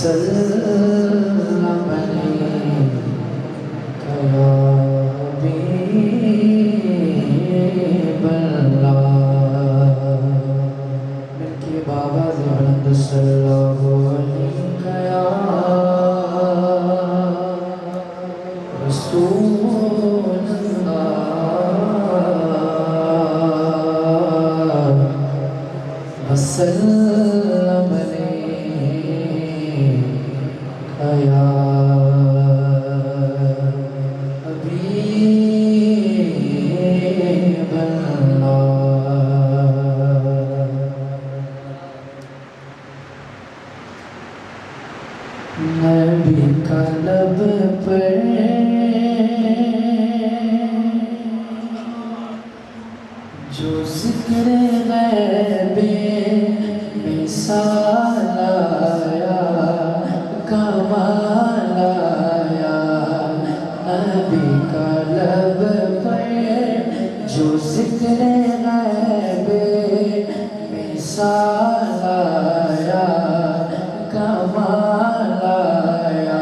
وسلم عليك يا حبيب الله ملکی بابا زبرند صلی اللہ علیہ یا رسول اللہ وسلم علیک یا حبیب اللہ نبی کا لب پر جو ذکر غیب مثال آیا کمال آیا نبی کا لب پر جو ذکر غیب مثال آیا کمال آیا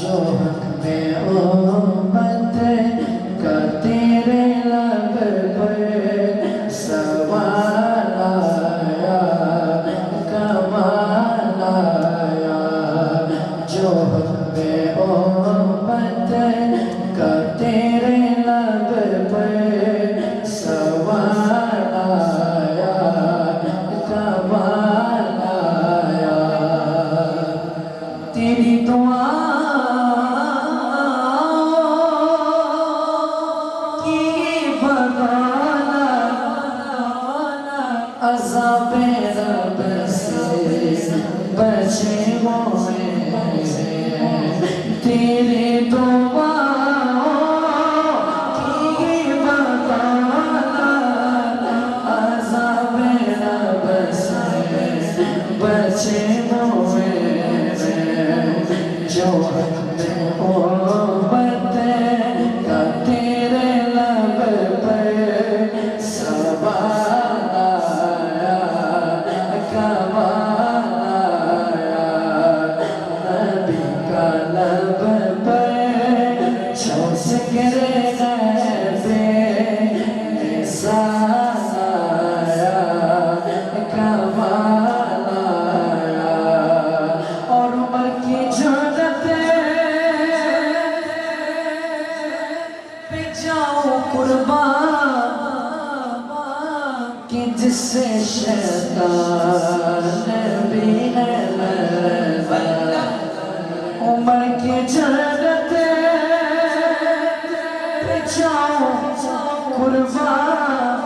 جو حق میں امت کا تیرے لب پر سوال آیا کمال آیا جو حق میں امت کا تیرے لب پر سوال آیا کمال آیا تیری دعا کی بغانا عذاب رب سے بچے ہوئے تیری دعا کی بغانا عذاب رب سے بچے ہوئے جو حق میں امت کا تیرے لب پر سوال آیا کمال آیا نبی کا لب پر جو ذکر غیب مثال آیا کمال آیا اور عمر کی پہ جاؤ قربان کہ جس سے شیطان بھی ہے لرزا عمر کی جنت پہ جاؤ قربان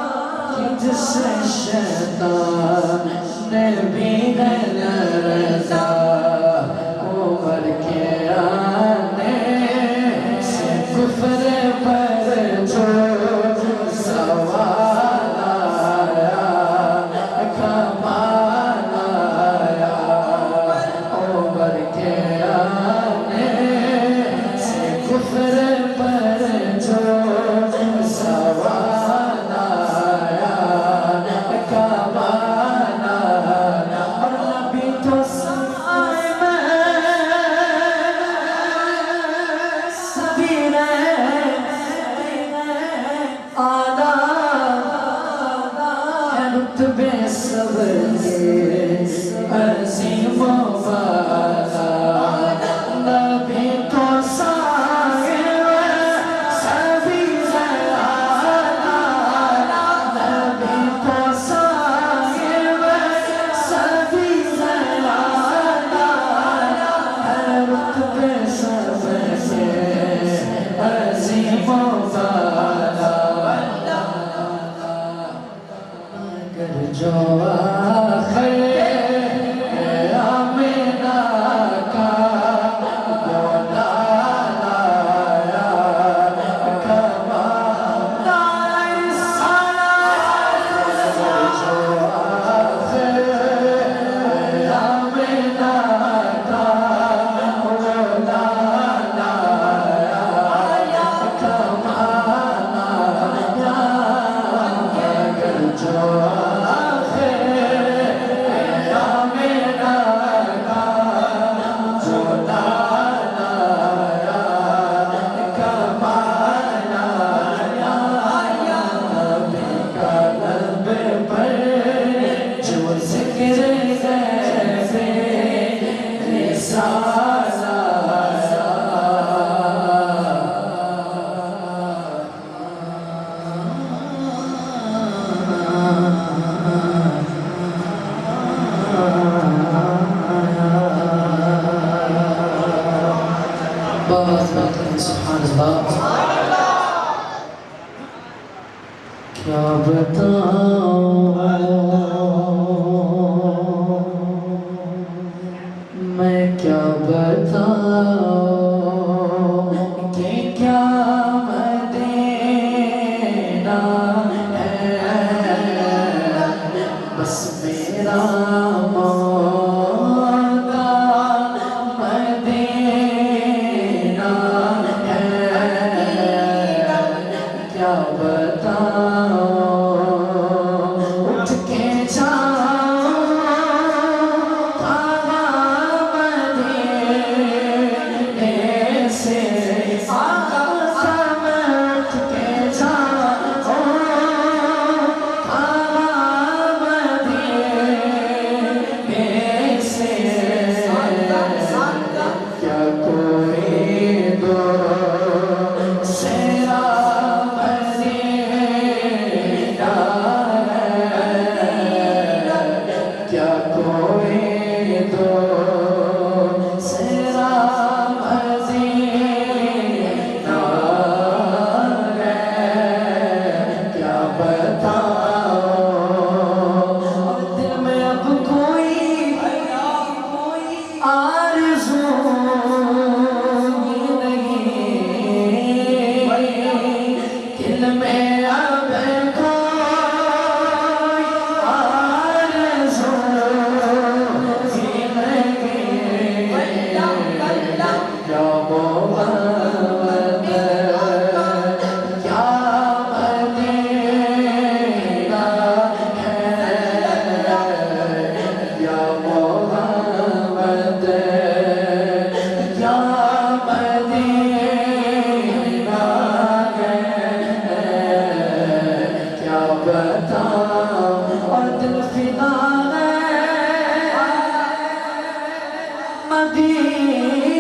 کہ جس سے شیطان بھی ہے لرزا عمر کے آنے سے کفر پر جو سوال آیا کمال آیا عمر کے آنے سے کفر پر جو سوال آیا کمال آیا اور نبی تو سائے میں رتبے سب کے عظیم و بالا نبی تو صاحب سبھی اعلیٰ نبی تو صاحب سبھی اعلیٰ رتبے سب کے عظیم و بالا جو آخر آمینہ کا مولا لایا کمال جو آخر آمینہ کا مولا لایا کمال بات کریں سبحان اللہ کیا بتاؤں میں کیا بتاؤں کہ کیا مدینہ ہے بس میرا مولا مدینہ ہے کیا بتاؤں اٹھ کے جاؤں آقا مدینے سے آقا اٹھ کے جاؤں آقا مدینے سے کیا کوئی دوسرا کیا کوئی دوسرا مدینہ ہے کیا بتاؤں دل میں اب کوئی آرزو نہیں دل میں اب اور دل فدا ہے مدینہ